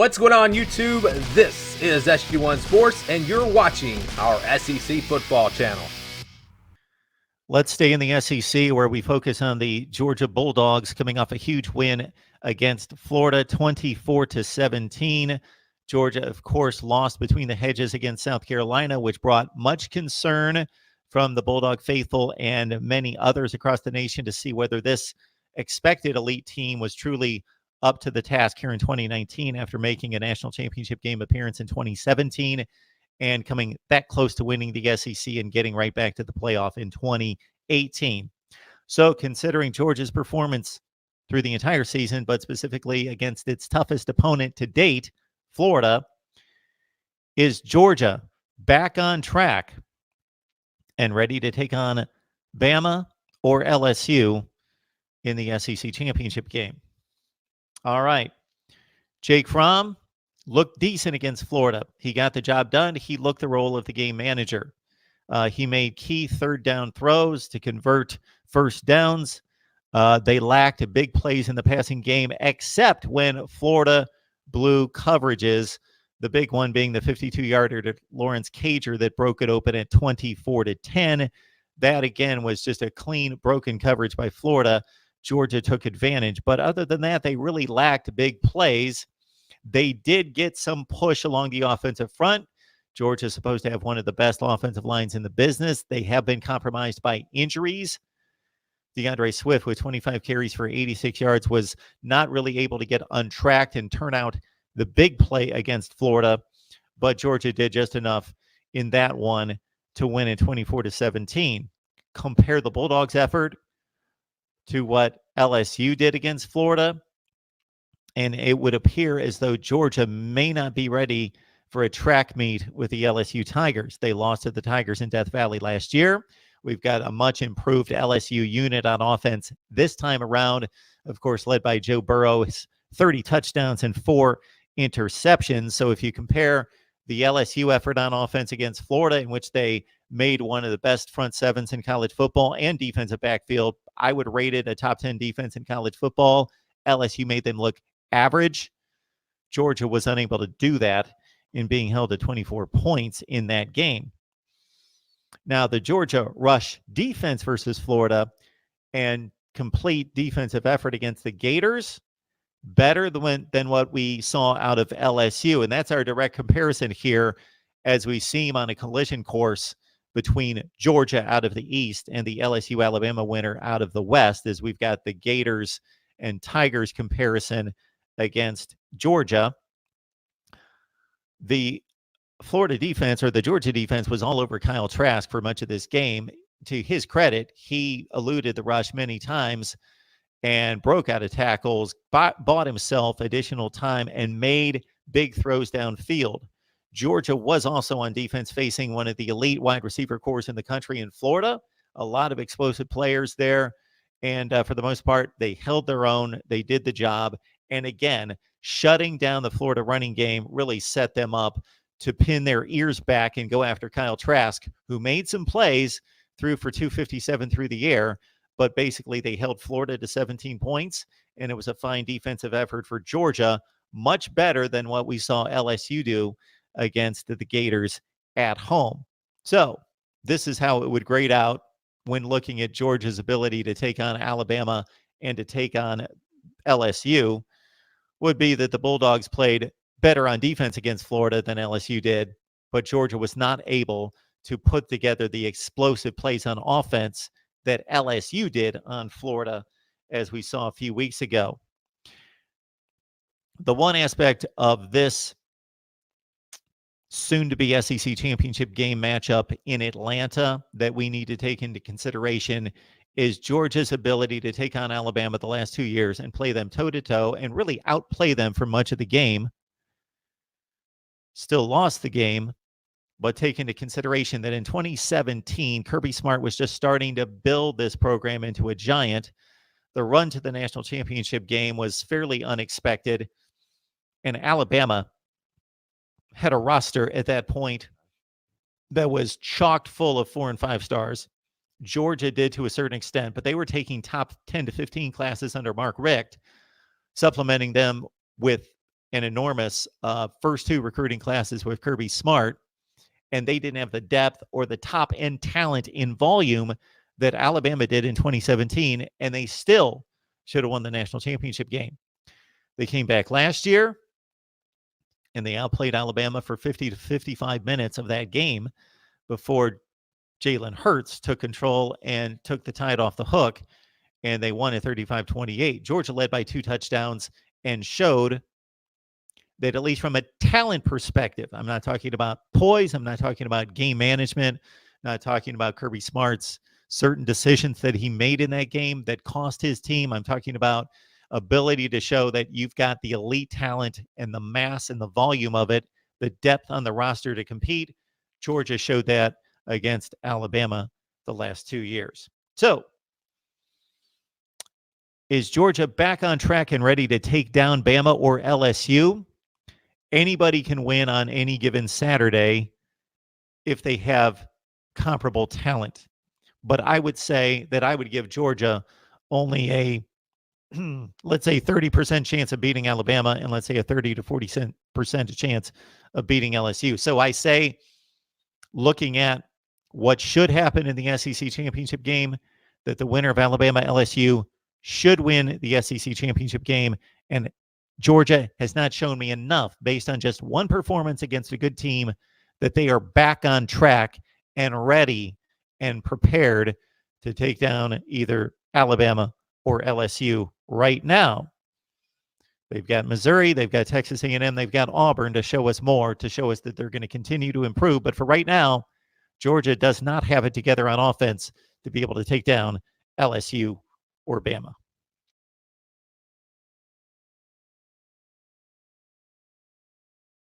What's going on, YouTube? This is SG1 Sports, and you're watching our SEC football channel. Let's stay in the SEC, where we focus on the Georgia Bulldogs coming off a huge win against Florida, 24-17. Georgia, of course, lost between the hedges against South Carolina, which brought much concern from the Bulldog faithful and many others across the nation to see whether this expected elite team was truly up to the task here in 2019 after making a national championship game appearance in 2017 and coming that close to winning the SEC and getting right back to the playoff in 2018. So considering Georgia's performance through the entire season, but specifically against its toughest opponent to date, Florida, is Georgia back on track and ready to take on Bama or LSU in the SEC championship game? All right. Jake Fromm looked decent against Florida. He got the job done. He looked the role of the game manager. He made key third down throws to convert first downs. They lacked big plays in the passing game, except when Florida blew coverages, the big one being the 52-yarder to Lawrence Cager that broke it open at 24-10. That, again, was just a clean, broken coverage by Florida. Georgia took advantage. But other than that, they really lacked big plays. They did get some push along the offensive front. Georgia is supposed to have one of the best offensive lines in the business. They have been compromised by injuries. DeAndre Swift, with 25 carries for 86 yards, was not really able to get untracked and turn out the big play against Florida. But Georgia did just enough in that one to win at 24-17. Compare the Bulldogs' effort to what LSU did against Florida, and it would appear as though Georgia may not be ready for a track meet with the LSU Tigers. They lost to the Tigers in Death Valley last year. We've got a much improved LSU unit on offense this time around, of course, led by Joe Burrow, 30 touchdowns and 4 interceptions. So if you compare the LSU effort on offense against Florida, in which they made one of the best front sevens in college football and defensive backfield, I would rate it a top 10 defense in college football. LSU made them look average. Georgia was unable to do that in being held to 24 points in that game. Now, the Georgia rush defense versus Florida and complete defensive effort against the Gators, better than what we saw out of LSU. And that's our direct comparison here as we see him on a collision course between Georgia out of the East and the LSU-Alabama winner out of the West, as we've got the Gators and Tigers comparison against Georgia. The Florida defense, or the Georgia defense, was all over Kyle Trask for much of this game. To his credit, he eluded the rush many times and broke out of tackles, bought himself additional time, and made big throws downfield. Georgia was also on defense facing one of the elite wide receiver corps in the country in Florida. A lot of explosive players there. And for the most part, they held their own. They did the job. And again, shutting down the Florida running game really set them up to pin their ears back and go after Kyle Trask, who made some plays, threw for 257 through the air. But basically, they held Florida to 17 points, and it was a fine defensive effort for Georgia, much better than what we saw LSU do against the Gators at home. So this is how it would grade out when looking at Georgia's ability to take on Alabama and to take on LSU, would be that the Bulldogs played better on defense against Florida than LSU did, but Georgia was not able to put together the explosive plays on offense that LSU did on Florida, as we saw a few weeks ago. The one aspect of this soon-to-be SEC championship game matchup in Atlanta that we need to take into consideration is Georgia's ability to take on Alabama the last 2 years and play them toe-to-toe and really outplay them for much of the game. Still lost the game, but take into consideration that in 2017, Kirby Smart was just starting to build this program into a giant. The run to the national championship game was fairly unexpected, and Alabama had a roster at that point that was chocked full of 4 and 5 stars. Georgia did to a certain extent, but they were taking top 10 to 15 classes under Mark Richt, supplementing them with an enormous first two recruiting classes with Kirby Smart, and they didn't have the depth or the top end talent in volume that Alabama did in 2017, and they still should have won the national championship game. They came back last year, and they outplayed Alabama for 50 to 55 minutes of that game before Jalen Hurts took control and took the Tide off the hook, and they won at 35-28. Georgia led by 2 touchdowns and showed that, at least from a talent perspective, I'm not talking about poise, I'm not talking about game management, not talking about Kirby Smart's certain decisions that he made in that game that cost his team. I'm talking about ability to show that you've got the elite talent and the mass and the volume of it, the depth on the roster to compete. Georgia showed that against Alabama the last 2 years. So, is Georgia back on track and ready to take down Bama or LSU? Anybody can win on any given Saturday if they have comparable talent. But I would say that I would give Georgia only a, let's say, 30% chance of beating Alabama, and let's say a 30 to 40% chance of beating LSU. So I say, looking at what should happen in the SEC championship game, that the winner of Alabama LSU should win the SEC championship game. And Georgia has not shown me enough, based on just one performance against a good team, that they are back on track and ready and prepared to take down either Alabama or LSU right now. They've got Missouri, they've got Texas A&M, they've got Auburn to show us more, to show us that they're going to continue to improve. But for right now, Georgia does not have it together on offense to be able to take down LSU or Bama.